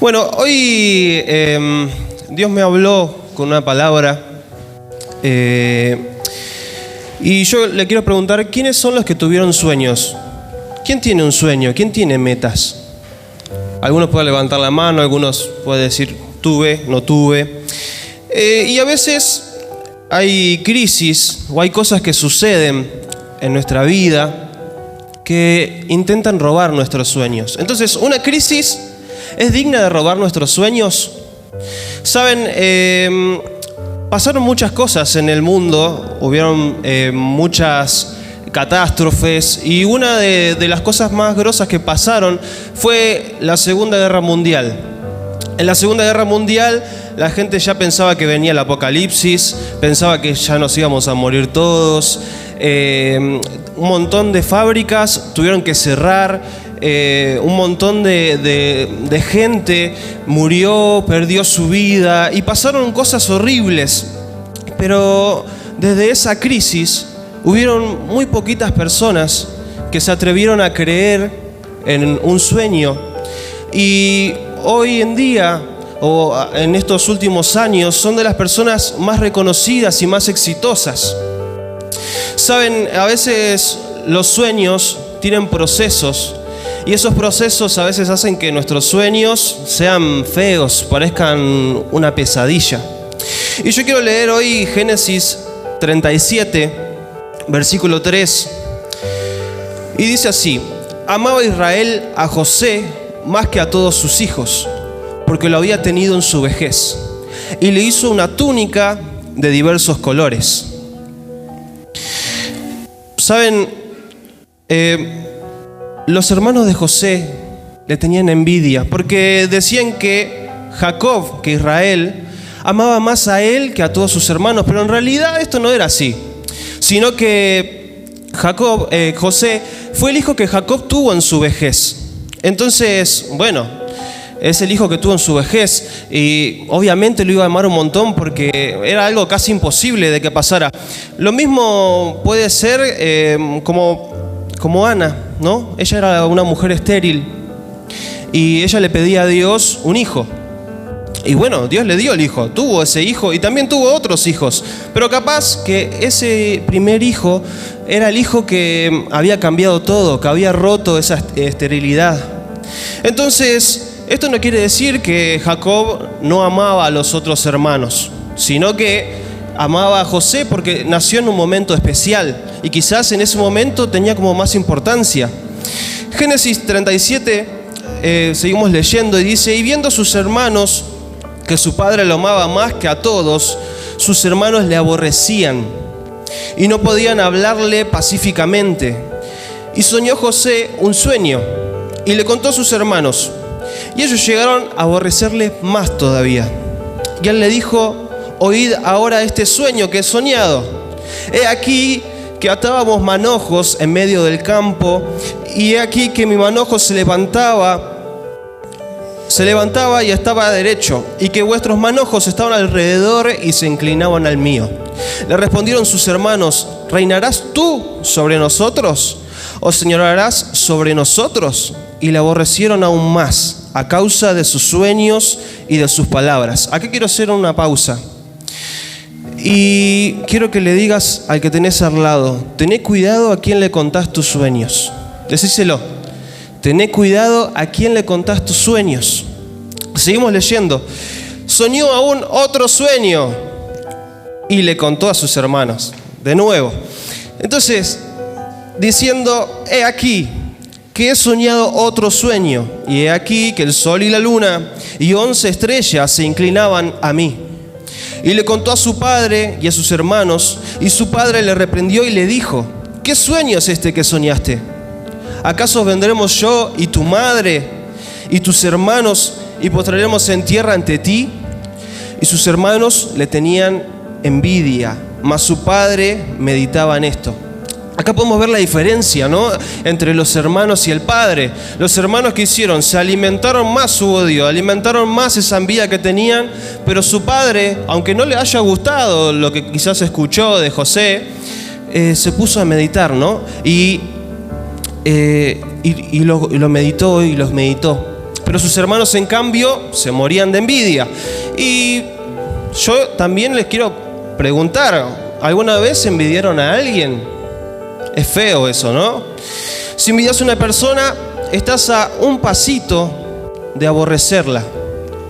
Bueno, hoy Dios me habló con una palabra y yo le quiero preguntar, ¿quiénes son los que tuvieron sueños? ¿Quién tiene un sueño? ¿Quién tiene metas? Algunos pueden levantar la mano, algunos pueden decir, tuve, no tuve. Y a veces hay crisis o hay cosas que suceden en nuestra vida que intentan robar nuestros sueños. Entonces, una crisis ¿es digna de robar nuestros sueños? Saben, pasaron muchas cosas en el mundo, hubieron muchas catástrofes y una de las cosas más grosas que pasaron fue la Segunda Guerra Mundial. En la Segunda Guerra Mundial la gente ya pensaba que venía el apocalipsis, pensaba que ya nos íbamos a morir todos, un montón de fábricas tuvieron que cerrar. Un montón de gente murió, perdió su vida y pasaron cosas horribles. Pero desde esa crisis hubieron muy poquitas personas que se atrevieron a creer en un sueño. Y hoy en día, o en estos últimos años, son de las personas más reconocidas y más exitosas. Saben, a veces los sueños tienen procesos. Y esos procesos a veces hacen que nuestros sueños sean feos, parezcan una pesadilla. Y yo quiero leer hoy Génesis 37, versículo 3. Y dice así: amaba Israel a José más que a todos sus hijos, porque lo había tenido en su vejez. Y le hizo una túnica de diversos colores. Saben, los hermanos de José le tenían envidia porque decían que Jacob, que Israel, amaba más a él que a todos sus hermanos, pero en realidad esto no era así, sino que José fue el hijo que Jacob tuvo en su vejez. Entonces, bueno, es el hijo que tuvo en su vejez y obviamente lo iba a amar un montón porque era algo casi imposible de que pasara. Lo mismo puede ser como Ana, ¿no? Ella era una mujer estéril y ella le pedía a Dios un hijo. Y bueno, Dios le dio el hijo, tuvo ese hijo y también tuvo otros hijos. Pero capaz que ese primer hijo era el hijo que había cambiado todo, que había roto esa esterilidad. Entonces, esto no quiere decir que Jacob no amaba a los otros hermanos, sino que amaba a José porque nació en un momento especial y quizás en ese momento tenía como más importancia. Génesis 37, seguimos leyendo y dice: y viendo sus hermanos que su padre lo amaba más que a todos, sus hermanos le aborrecían y no podían hablarle pacíficamente. Y soñó José un sueño y le contó a sus hermanos, y ellos llegaron a aborrecerle más todavía. Y él le dijo: oíd ahora este sueño que he soñado. He aquí que atábamos manojos en medio del campo, y he aquí que mi manojo se levantaba y estaba derecho, y que vuestros manojos estaban alrededor y se inclinaban al mío. Le respondieron sus hermanos: ¿reinarás tú sobre nosotros? ¿O señorarás sobre nosotros? Y le aborrecieron aún más a causa de sus sueños y de sus palabras. Aquí quiero hacer una pausa. Y quiero que le digas al que tenés al lado: tené cuidado a quién le contás tus sueños. Decíselo. Tené cuidado a quién le contás tus sueños. Seguimos leyendo. Soñó aún otro sueño y le contó a sus hermanos. De nuevo. Entonces, diciendo: he aquí que he soñado otro sueño, y he aquí que el sol y la luna y 11 estrellas se inclinaban a mí. Y le contó a su padre y a sus hermanos, y su padre le reprendió y le dijo: ¿qué sueño es este que soñaste? ¿Acaso vendremos yo y tu madre y tus hermanos y postraremos en tierra ante ti? Y sus hermanos le tenían envidia, mas su padre meditaba en esto. Acá podemos ver la diferencia, ¿no?, entre los hermanos y el padre. Los hermanos que hicieron, se alimentaron más su odio, alimentaron más esa envidia que tenían, pero su padre, aunque no le haya gustado lo que quizás escuchó de José, se puso a meditar, ¿no? Y lo meditó y los meditó. pero sus hermanos en cambio se morían de envidia. Y yo también les quiero preguntar, ¿alguna vez envidiaron a alguien? Es feo eso, ¿no? Si envidias a una persona, estás a un pasito de aborrecerla,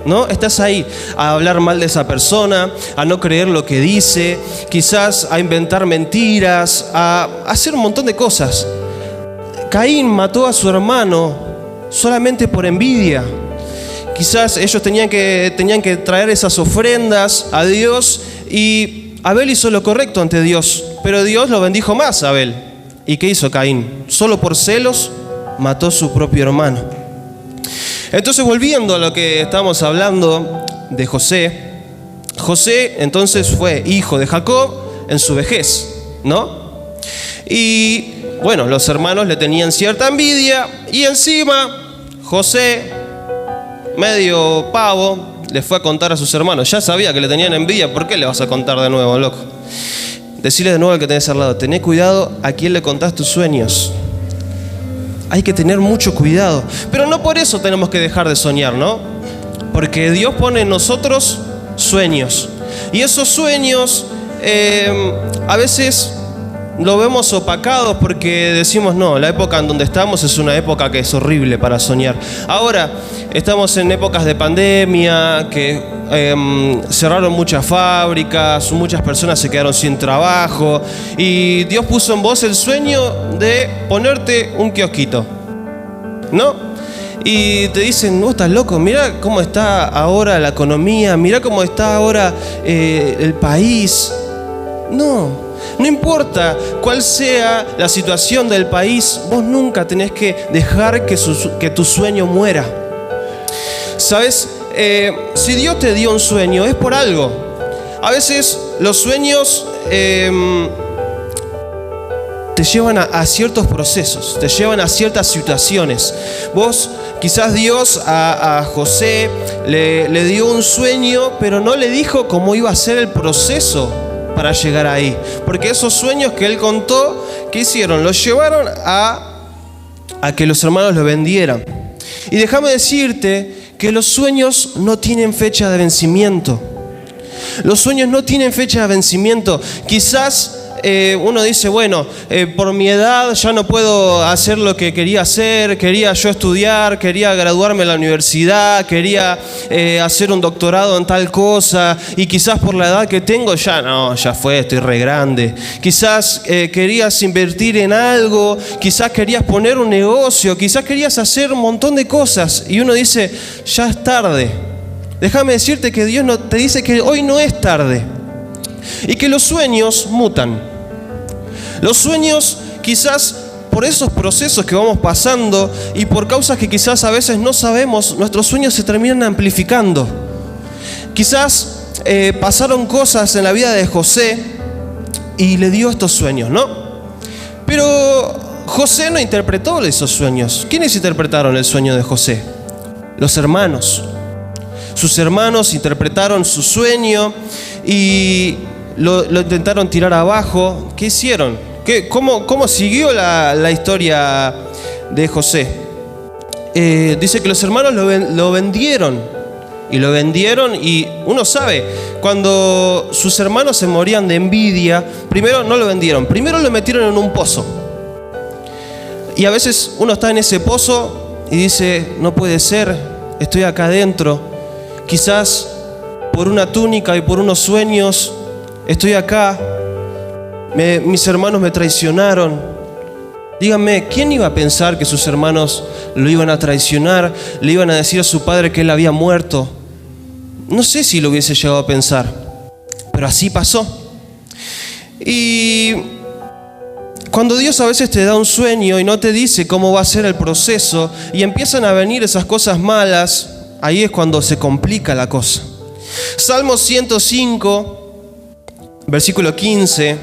¿no? Estás ahí a hablar mal de esa persona, a no creer lo que dice, quizás a inventar mentiras, a hacer un montón de cosas. Caín mató a su hermano solamente por envidia. Quizás ellos tenían que traer esas ofrendas a Dios y Abel hizo lo correcto ante Dios, pero Dios lo bendijo más a Abel. ¿Y qué hizo Caín? Solo por celos mató a su propio hermano. Entonces, volviendo a lo que estamos hablando de José, José entonces fue hijo de Jacob en su vejez, ¿no? Y bueno, los hermanos le tenían cierta envidia y encima José, medio pavo, le fue a contar a sus hermanos. Ya sabía que le tenían envidia, ¿por qué le vas a contar de nuevo, loco? Decirle de nuevo al que tenés al lado, tené cuidado a quién le contás tus sueños. Hay que tener mucho cuidado. Pero no por eso tenemos que dejar de soñar, ¿no? Porque Dios pone en nosotros sueños. Y esos sueños a veces lo vemos opacados porque decimos, no, la época en donde estamos es una época que es horrible para soñar. Ahora, estamos en épocas de pandemia, que cerraron muchas fábricas, muchas personas se quedaron sin trabajo y Dios puso en vos el sueño de ponerte un kiosquito, ¿no? Y te dicen, no, estás loco, mirá cómo está ahora la economía, mirá cómo está ahora el país. No importa cuál sea la situación del país, vos nunca tenés que dejar que tu sueño muera. ¿Sabes? Si Dios te dio un sueño, es por algo. A veces los sueños te llevan a ciertos procesos, te llevan a ciertas situaciones. Vos, quizás Dios a José le dio un sueño, pero no le dijo cómo iba a ser el proceso para llegar ahí. Porque esos sueños que él contó, ¿qué hicieron? Los llevaron a que los hermanos lo vendieran. Y déjame decirte que los sueños no tienen fecha de vencimiento. Los sueños no tienen fecha de vencimiento. Quizás uno dice, bueno, por mi edad ya no puedo hacer lo que quería hacer, quería yo estudiar, quería graduarme en la universidad, quería hacer un doctorado en tal cosa, y quizás por la edad que tengo ya fue, estoy re grande. Quizás querías invertir en algo, quizás querías poner un negocio, quizás querías hacer un montón de cosas, y uno dice, ya es tarde. Déjame decirte que Dios te dice que hoy no es tarde. Y que los sueños mutan. Los sueños, quizás por esos procesos que vamos pasando y por causas que quizás a veces no sabemos, nuestros sueños se terminan amplificando. Quizás pasaron cosas en la vida de José y le dio estos sueños, ¿no? Pero José no interpretó esos sueños. ¿Quiénes interpretaron el sueño de José? Los hermanos. Sus hermanos interpretaron su sueño y lo intentaron tirar abajo. ¿Qué hicieron? ¿Cómo siguió la historia de José? Dice que los hermanos lo vendieron. Y uno sabe, cuando sus hermanos se morían de envidia, primero no lo vendieron, primero lo metieron en un pozo. Y a veces uno está en ese pozo y dice, no puede ser, estoy acá adentro. Quizás por una túnica y por unos sueños estoy acá. Mis hermanos me traicionaron. Díganme, ¿quién iba a pensar que sus hermanos lo iban a traicionar? Le iban a decir a su padre que él había muerto. No sé si lo hubiese llegado a pensar, pero así pasó. Y cuando Dios a veces te da un sueño y no te dice cómo va a ser el proceso y empiezan a venir esas cosas malas, ahí es cuando se complica la cosa. Salmo 105, versículo 15,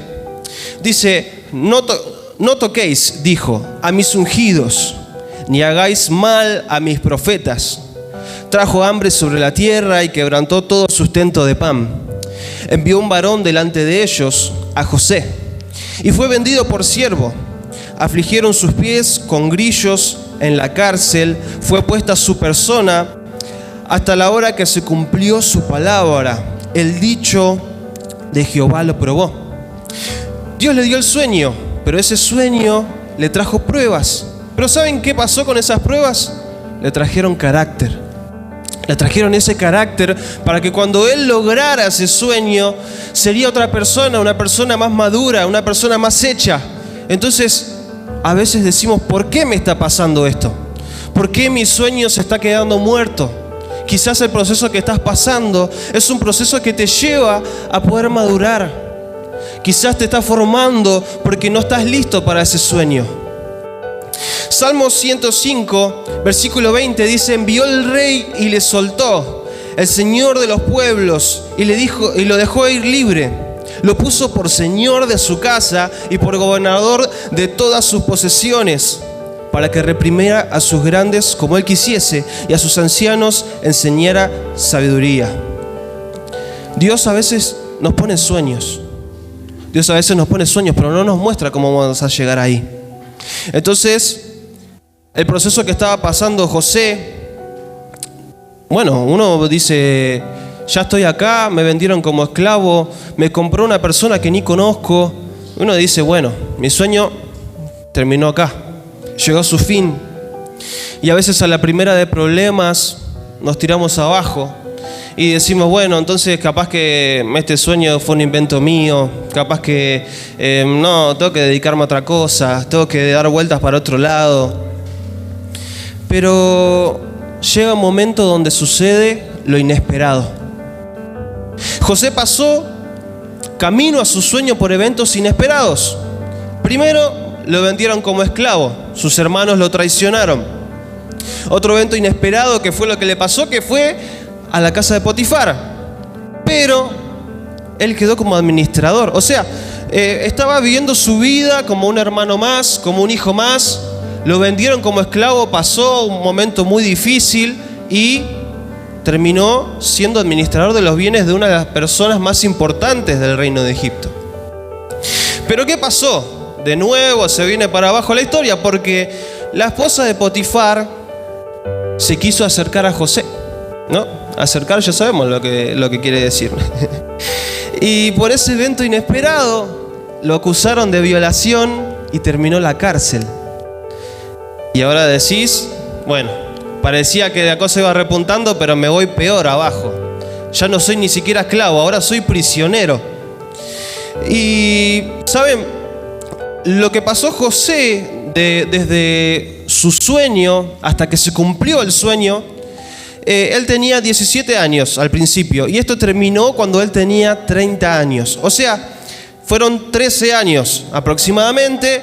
dice, no toquéis, dijo, a mis ungidos, ni hagáis mal a mis profetas. Trajo hambre sobre la tierra y quebrantó todo sustento de pan. Envió un varón delante de ellos, a José, y fue vendido por siervo. Afligieron sus pies con grillos en la cárcel, fue puesta su persona hasta la hora que se cumplió su palabra. El dicho de Jehová lo probó. Dios le dio el sueño, pero ese sueño le trajo pruebas. Pero ¿saben qué pasó con esas pruebas? Le trajeron carácter. Le trajeron ese carácter para que cuando él lograra ese sueño, sería otra persona, una persona más madura, una persona más hecha. Entonces, a veces decimos, ¿por qué me está pasando esto? ¿Por qué mi sueño se está quedando muerto? Quizás el proceso que estás pasando es un proceso que te lleva a poder madurar. Quizás te está formando porque no estás listo para ese sueño. Salmo 105, versículo 20 dice: envió el rey y le soltó, el Señor de los pueblos, y lo dejó ir libre. Lo puso por señor de su casa y por gobernador de todas sus posesiones, para que reprimiera a sus grandes como él quisiese y a sus ancianos enseñara sabiduría. Dios a veces nos pone sueños. Dios a veces nos pone sueños, pero no nos muestra cómo vamos a llegar ahí. Entonces, el proceso que estaba pasando José, bueno, uno dice, ya estoy acá, me vendieron como esclavo, me compró una persona que ni conozco. Uno dice, bueno, mi sueño terminó acá, llegó a su fin. Y a veces a la primera de problemas nos tiramos abajo y decimos, bueno, entonces capaz que este sueño fue un invento mío, capaz que no, tengo que dedicarme a otra cosa, tengo que dar vueltas para otro lado. Pero llega un momento donde sucede lo inesperado. José pasó camino a su sueño por eventos inesperados. Primero, lo vendieron como esclavo, sus hermanos lo traicionaron. Otro evento inesperado que fue lo que le pasó, que fue a la casa de Potifar. Pero él quedó como administrador, o sea, estaba viviendo su vida como un hermano más, como un hijo más. Lo vendieron como esclavo, pasó un momento muy difícil y terminó siendo administrador de los bienes de una de las personas más importantes del reino de Egipto. Pero ¿qué pasó? De nuevo se viene para abajo la historia, porque la esposa de Potifar se quiso acercar a José, ¿no? Acercar ya sabemos lo que quiere decir. Y por ese evento inesperado lo acusaron de violación y terminó en la cárcel. Y ahora decís, bueno, parecía que la cosa iba repuntando, pero me voy peor abajo. Ya no soy ni siquiera esclavo, ahora soy prisionero. Y, ¿saben? Lo que pasó José desde su sueño hasta que se cumplió el sueño, él tenía 17 años al principio, y esto terminó cuando él tenía 30 años. O sea, fueron 13 años aproximadamente.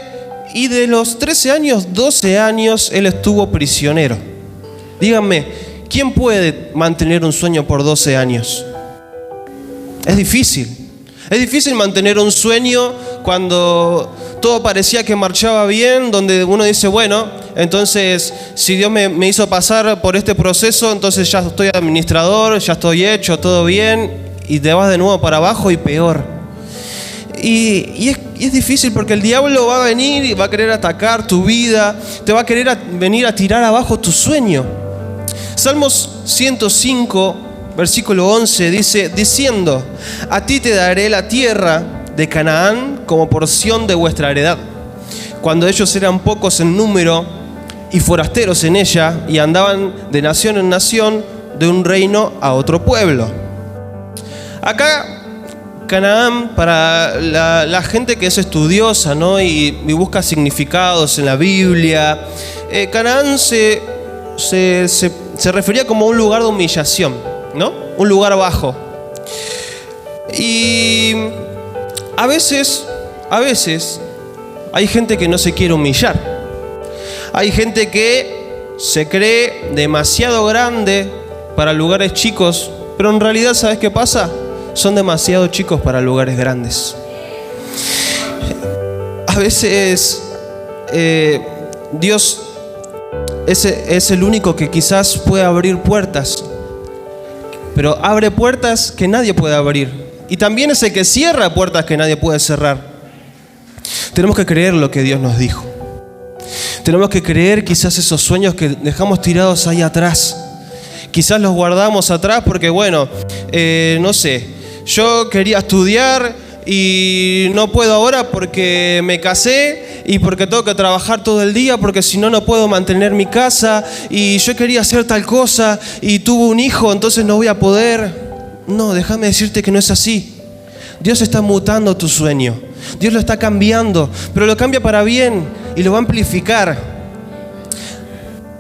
Y de los 13 años, 12 años, él estuvo prisionero. Díganme, ¿quién puede mantener un sueño por 12 años? Es difícil. Es difícil mantener un sueño cuando todo parecía que marchaba bien, donde uno dice, bueno, entonces, si Dios me hizo pasar por este proceso, entonces ya estoy administrador, ya estoy hecho, todo bien, y te vas de nuevo para abajo y peor. Y es difícil porque el diablo va a venir y va a querer atacar tu vida, te va a querer venir a tirar abajo tu sueño. Salmos 105, versículo 11 dice, diciendo, a ti te daré la tierra de Canaán como porción de vuestra heredad. Cuando ellos eran pocos en número y forasteros en ella, y andaban de nación en nación, de un reino a otro pueblo. Acá Canaán, para la gente que es estudiosa, ¿no? y busca significados en la Biblia, Canaán se refería como un lugar de humillación, ¿no? Un lugar bajo. Y a veces hay gente que no se quiere humillar. Hay gente que se cree demasiado grande para lugares chicos, pero en realidad, ¿sabes qué pasa? Son demasiado chicos para lugares grandes. A veces Dios es el único que quizás puede abrir puertas, pero abre puertas que nadie puede abrir. Y también es el que cierra puertas que nadie puede cerrar. Tenemos que creer lo que Dios nos dijo. Tenemos que creer quizás esos sueños que dejamos tirados ahí atrás. Quizás los guardamos atrás porque, bueno, no sé, yo quería estudiar y no puedo ahora porque me casé y porque tengo que trabajar todo el día, porque si no, no puedo mantener mi casa, y yo quería hacer tal cosa y tuve un hijo, entonces no voy a poder. No, déjame decirte que no es así. Dios está mutando tu sueño. Dios lo está cambiando, pero lo cambia para bien y lo va a amplificar.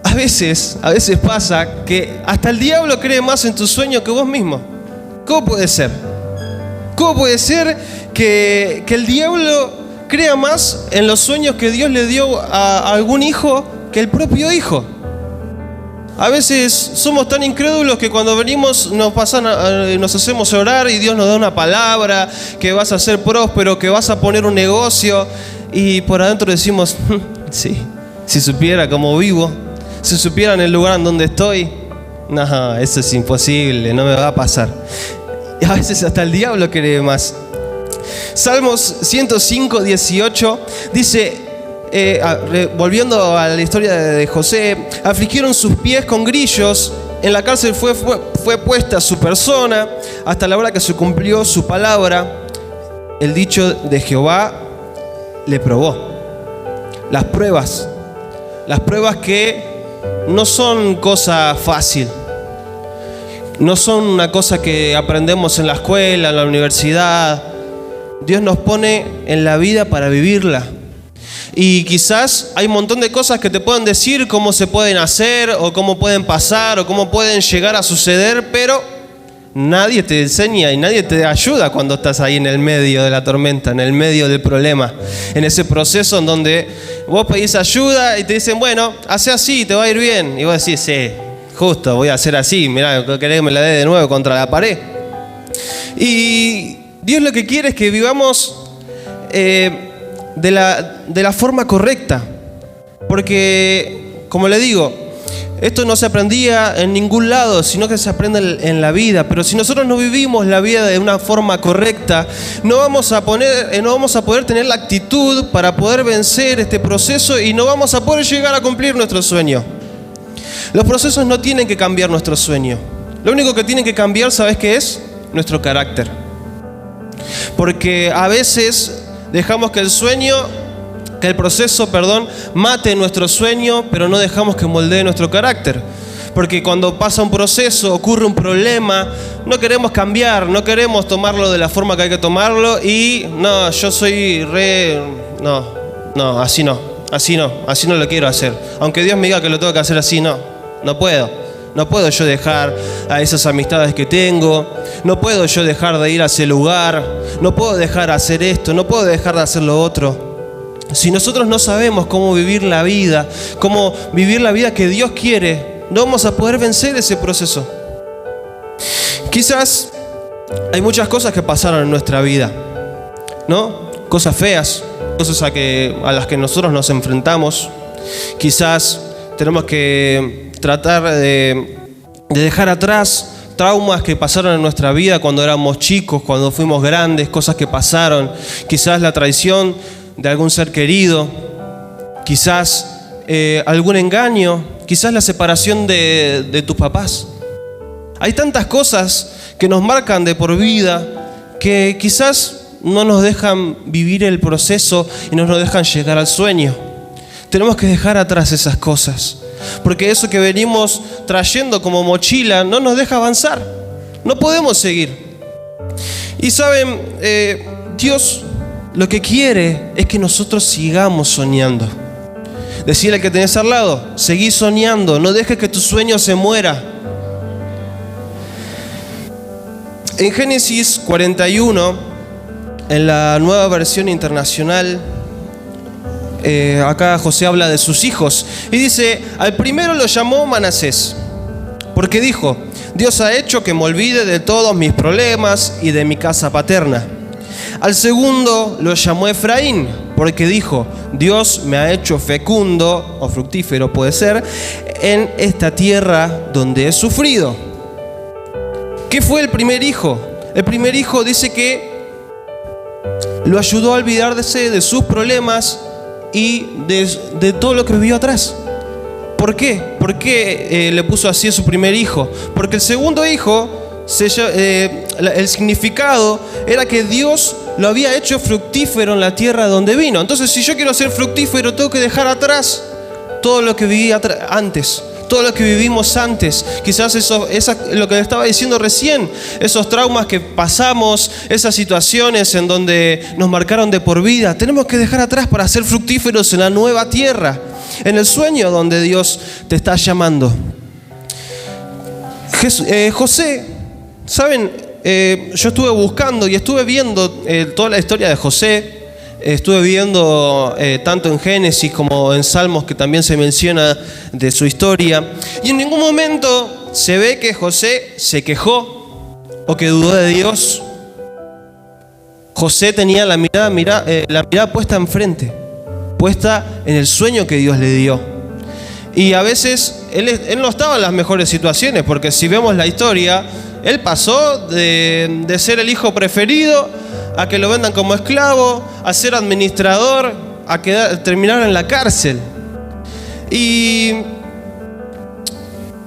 A veces pasa que hasta el diablo cree más en tu sueño que vos mismo. ¿Cómo puede ser? ¿Cómo puede ser que el diablo crea más en los sueños que Dios le dio a algún hijo que el propio hijo? A veces somos tan incrédulos que cuando venimos nos hacemos orar y Dios nos da una palabra, que vas a ser próspero, que vas a poner un negocio, y por adentro decimos, sí, si supiera cómo vivo, si supiera en el lugar en donde estoy, no, eso es imposible, no me va a pasar. Y a veces hasta el diablo cree más. Salmos 105, 18 dice, volviendo a la historia de José, afligieron sus pies con grillos, en la cárcel fue puesta su persona, hasta la hora que se cumplió su palabra. El dicho de Jehová le probó. Las pruebas que no son cosa fácil, no son una cosa que aprendemos en la escuela, en la universidad. Dios nos pone en la vida para vivirla. Y quizás hay un montón de cosas que te pueden decir cómo se pueden hacer, o cómo pueden pasar, o cómo pueden llegar a suceder, pero nadie te enseña y nadie te ayuda cuando estás ahí en el medio de la tormenta, en el medio del problema, en ese proceso en donde vos pedís ayuda y te dicen, bueno, hace así, te va a ir bien. Y vos decís, sí, justo, voy a hacer así, mirá, querés que me la dé de nuevo contra la pared. Y Dios lo que quiere es que vivamos de la forma correcta, porque, como le digo, esto no se aprendía en ningún lado, sino que se aprende en la vida. Pero si nosotros no vivimos la vida de una forma correcta, no vamos a poder tener la actitud para poder vencer este proceso, y no vamos a poder llegar a cumplir nuestro sueño. Los procesos no tienen que cambiar nuestro sueño. Lo único que tienen que cambiar, ¿sabes qué es? Nuestro carácter. Porque a veces dejamos que el proceso, mate nuestro sueño, pero no dejamos que moldee nuestro carácter. Porque cuando pasa un proceso, ocurre un problema, no queremos cambiar, no queremos tomarlo de la forma que hay que tomarlo, y no, yo soy así no lo quiero hacer. Aunque Dios me diga que lo tengo que hacer así, no puedo. No puedo yo dejar a esas amistades que tengo, no puedo yo dejar de ir a ese lugar, no puedo dejar de hacer esto, no puedo dejar de hacer lo otro. Si nosotros no sabemos cómo vivir la vida que Dios quiere, no vamos a poder vencer ese proceso. Quizás hay muchas cosas que pasaron en nuestra vida, ¿no? Cosas feas, cosas a las que nosotros nos enfrentamos. Quizás tenemos que tratar de dejar atrás traumas que pasaron en nuestra vida cuando éramos chicos, cuando fuimos grandes, cosas que pasaron. Quizás la traición de algún ser querido, quizás algún engaño, quizás la separación de tus papás. Hay tantas cosas que nos marcan de por vida que quizás no nos dejan vivir el proceso y no nos dejan llegar al sueño. Tenemos que dejar atrás esas cosas, porque eso que venimos trayendo como mochila no nos deja avanzar. No podemos seguir. Y saben, Dios lo que quiere es que nosotros sigamos soñando. Decirle al que tenés al lado, seguí soñando, no dejes que tu sueño se muera. En Génesis 41, en la Nueva Versión Internacional, acá José habla de sus hijos y dice, al primero lo llamó Manasés, porque dijo, Dios ha hecho que me olvide de todos mis problemas y de mi casa paterna. Al segundo lo llamó Efraín, porque dijo, Dios me ha hecho fecundo, o fructífero puede ser, en esta tierra donde he sufrido. ¿Qué fue el primer hijo? El primer hijo dice que lo ayudó a olvidarse de sus problemas y de todo lo que vivió atrás. ¿Por qué? ¿Por qué le puso así a su primer hijo? Porque el segundo hijo, el significado era que Dios lo había hecho fructífero en la tierra donde vino. Entonces, si yo quiero ser fructífero, tengo que dejar atrás todo lo que viví antes, todo lo que vivimos antes. Quizás eso es lo que le estaba diciendo recién, esos traumas que pasamos, esas situaciones en donde nos marcaron de por vida. Tenemos que dejar atrás para ser fructíferos en la nueva tierra, en el sueño donde Dios te está llamando. José, ¿saben? Yo estuve buscando y estuve viendo toda la historia de José. Estuve viendo tanto en Génesis como en Salmos, que también se menciona de su historia. Y en ningún momento se ve que José se quejó o que dudó de Dios. José tenía la mirada puesta enfrente, puesta en el sueño que Dios le dio. Y a veces él no estaba en las mejores situaciones, porque si vemos la historia, él pasó de ser el hijo preferido a que lo vendan como esclavo, a ser administrador, a terminar en la cárcel. Y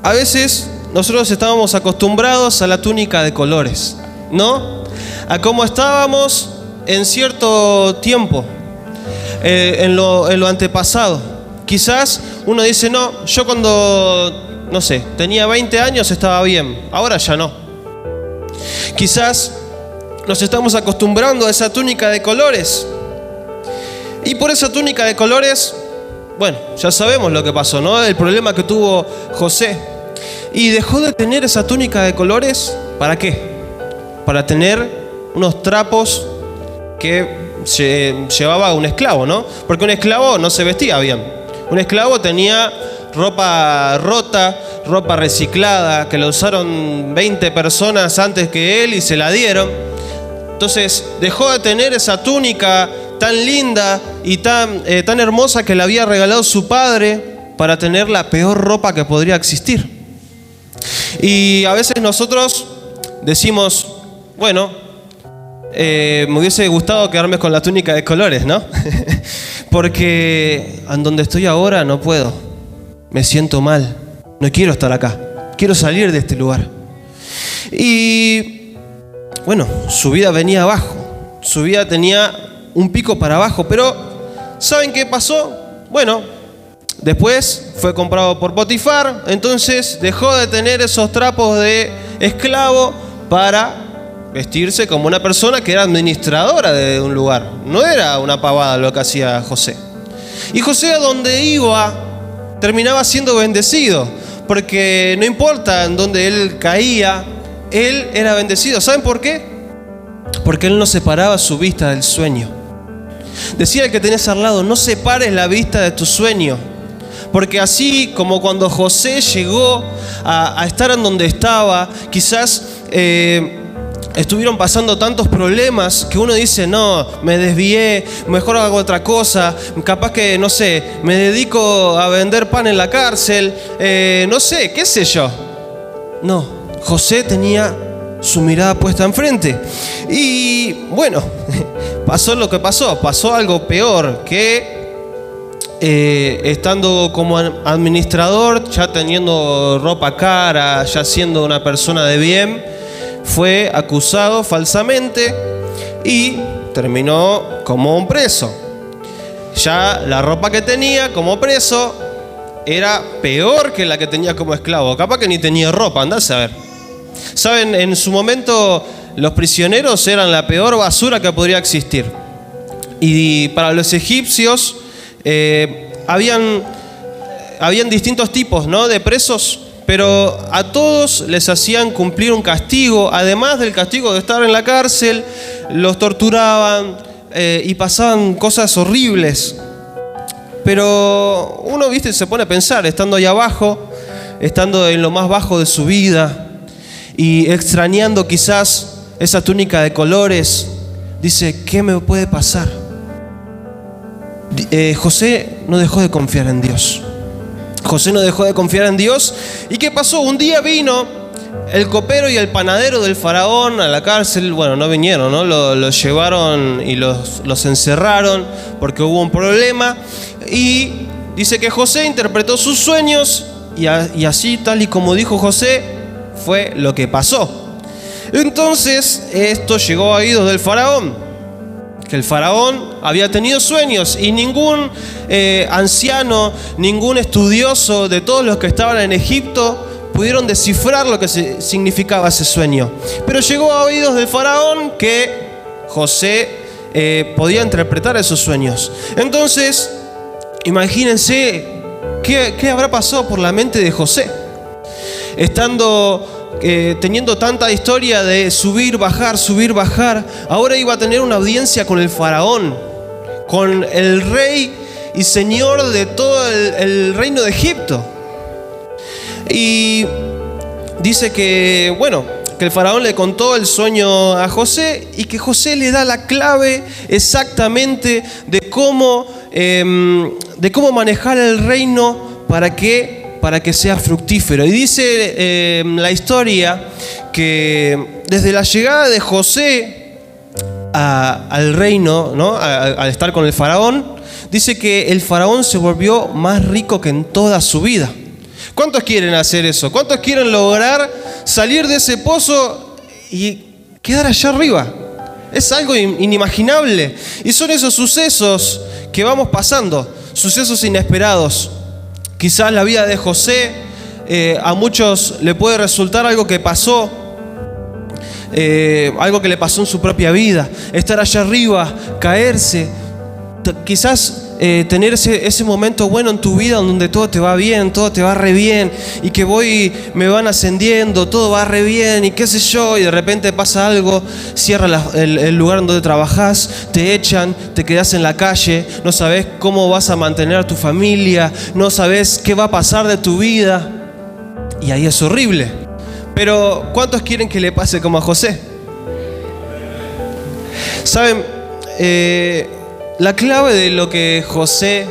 a veces nosotros estábamos acostumbrados a la túnica de colores, ¿no? A cómo estábamos en cierto tiempo, en lo antepasado. Quizás uno dice, no, yo cuando, no sé, tenía 20 años estaba bien, ahora ya no. Quizás nos estamos acostumbrando a esa túnica de colores. Y por esa túnica de colores, bueno, ya sabemos lo que pasó, ¿no? El problema que tuvo José. Y dejó de tener esa túnica de colores, ¿para qué? Para tener unos trapos que llevaba un esclavo, ¿no? Porque un esclavo no se vestía bien. Un esclavo tenía ropa rota, ropa reciclada, que la usaron 20 personas antes que él y se la dieron. Entonces dejó de tener esa túnica tan linda y tan hermosa que le había regalado su padre para tener la peor ropa que podría existir. Y a veces nosotros decimos, bueno, me hubiese gustado quedarme con la túnica de colores, ¿no? Porque en donde estoy ahora no puedo, me siento mal, no quiero estar acá, quiero salir de este lugar. Y bueno, su vida venía abajo, su vida tenía un pico para abajo, pero ¿saben qué pasó? Bueno, después fue comprado por Potifar, entonces dejó de tener esos trapos de esclavo para vestirse como una persona que era administradora de un lugar. No era una pavada lo que hacía José. Y José, a donde iba, terminaba siendo bendecido, porque no importa en dónde él caía, él era bendecido. ¿Saben por qué? Porque él no separaba su vista del sueño. Decía el que tenés al lado, no separes la vista de tu sueño. Porque así como cuando José llegó a estar en donde estaba, quizás estuvieron pasando tantos problemas que uno dice, no, me desvié, mejor hago otra cosa, capaz que, no sé, me dedico a vender pan en la cárcel, no sé, qué sé yo. No, José tenía su mirada puesta enfrente. Y bueno, pasó lo que pasó algo peor, que estando como administrador, ya teniendo ropa cara, ya siendo una persona de bien, fue acusado falsamente y terminó como un preso. Ya la ropa que tenía como preso era peor que la que tenía como esclavo. Capaz que ni tenía ropa, andá a saber. Saben, en su momento los prisioneros eran la peor basura que podría existir. Y para los egipcios habían distintos tipos, ¿no?, de presos, pero a todos les hacían cumplir un castigo. Además del castigo de estar en la cárcel, los torturaban y pasaban cosas horribles. Pero uno, viste, se pone a pensar, estando ahí abajo, estando en lo más bajo de su vida y extrañando quizás esa túnica de colores, dice, ¿qué me puede pasar? José no dejó de confiar en Dios. José no dejó de confiar en Dios. ¿Y qué pasó? Un día vino el copero y el panadero del faraón a la cárcel. Bueno, no vinieron, ¿no? Los llevaron y los encerraron porque hubo un problema. Y dice que José interpretó sus sueños y así, tal y como dijo José, fue lo que pasó. Entonces esto llegó a oídos del faraón, que el faraón había tenido sueños y ningún anciano, ningún estudioso de todos los que estaban en Egipto pudieron descifrar lo que significaba ese sueño. Pero llegó a oídos del faraón que José podía interpretar esos sueños. Entonces, imagínense qué habrá pasado por la mente de José, teniendo tanta historia de subir, bajar, ahora iba a tener una audiencia con el faraón, con el rey y señor de todo el reino de Egipto. Y dice que el faraón le contó el sueño a José y que José le da la clave exactamente de cómo manejar el reino para que sea fructífero. Y dice la historia que desde la llegada de José al reino, ¿no? Al estar con el faraón, dice que el faraón se volvió más rico que en toda su vida. ¿Cuántos quieren hacer eso? ¿Cuántos quieren lograr salir de ese pozo y quedar allá arriba? Es algo inimaginable. Y son esos sucesos que vamos pasando, sucesos inesperados. Quizás la vida de José a muchos le puede resultar algo que pasó, algo que le pasó en su propia vida. Estar allá arriba, caerse, quizás tener ese momento bueno en tu vida donde todo te va bien, todo te va re bien, y que me van ascendiendo, todo va re bien y qué sé yo, y de repente pasa algo, cierra el lugar donde trabajás, te echan, te quedás en la calle, no sabés cómo vas a mantener a tu familia, no sabés qué va a pasar de tu vida, y ahí es horrible. Pero ¿cuántos quieren que le pase como a José? ¿Saben? La clave de lo que José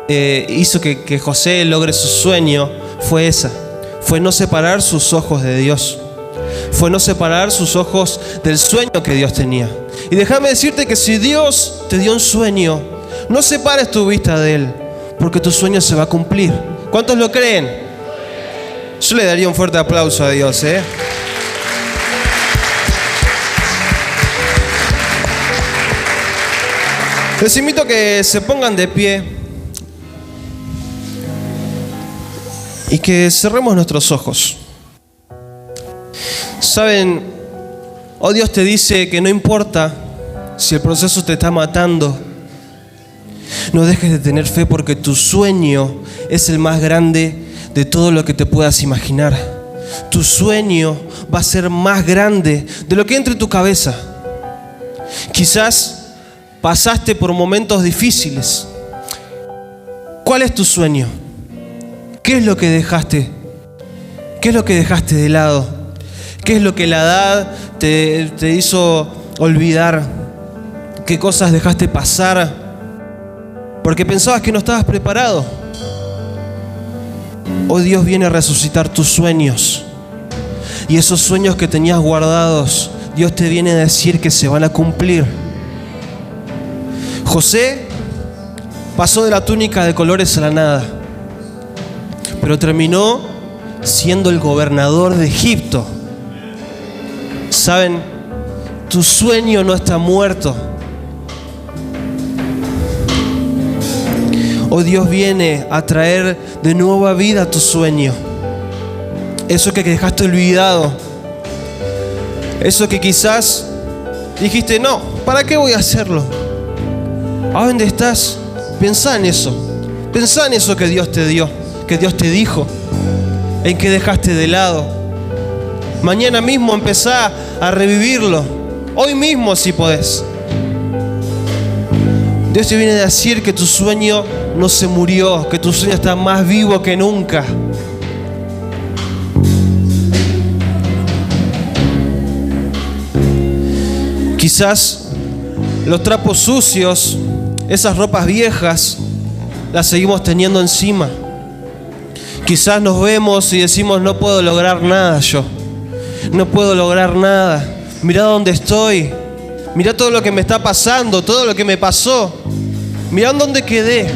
hizo que José logre su sueño fue esa. Fue no separar sus ojos de Dios. Fue no separar sus ojos del sueño que Dios tenía. Y déjame decirte que si Dios te dio un sueño, no separes tu vista de Él, porque tu sueño se va a cumplir. ¿Cuántos lo creen? Yo le daría un fuerte aplauso a Dios, Les invito a que se pongan de pie y que cerremos nuestros ojos. Saben, hoy Dios te dice que no importa si el proceso te está matando, no dejes de tener fe, porque tu sueño es el más grande de todo lo que te puedas imaginar. Tu sueño va a ser más grande de lo que entre en tu cabeza. Quizás pasaste por momentos difíciles. ¿Cuál es tu sueño? ¿Qué es lo que dejaste? ¿Qué es lo que dejaste de lado? ¿Qué es lo que la edad te hizo olvidar? ¿Qué cosas dejaste pasar porque pensabas que no estabas preparado? Hoy Dios viene a resucitar tus sueños. Y esos sueños que tenías guardados, Dios te viene a decir que se van a cumplir. José pasó de la túnica de colores a la nada, pero terminó siendo el gobernador de Egipto. ¿Saben? Tu sueño no está muerto. Hoy Dios viene a traer de nueva vida a tu sueño. Eso que dejaste olvidado. Eso que quizás dijiste, no, ¿para qué voy a hacerlo? ¿A dónde estás? Pensá en eso. Pensá en eso que Dios te dio, que Dios te dijo, en que dejaste de lado. Mañana mismo empezá a revivirlo. Hoy mismo si podés. Dios te viene a decir que tu sueño no se murió, que tu sueño está más vivo que nunca. Quizás los trapos sucios, esas ropas viejas, las seguimos teniendo encima. Quizás nos vemos y decimos, no puedo lograr nada yo. No puedo lograr nada. Mirá dónde estoy. Mirá todo lo que me está pasando, todo lo que me pasó. Mirá dónde quedé.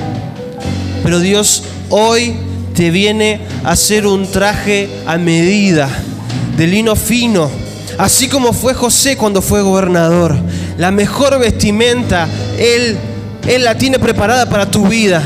Pero Dios hoy te viene a hacer un traje a medida, de lino fino. Así como fue José cuando fue gobernador. La mejor vestimenta, Él la tiene preparada para tu vida.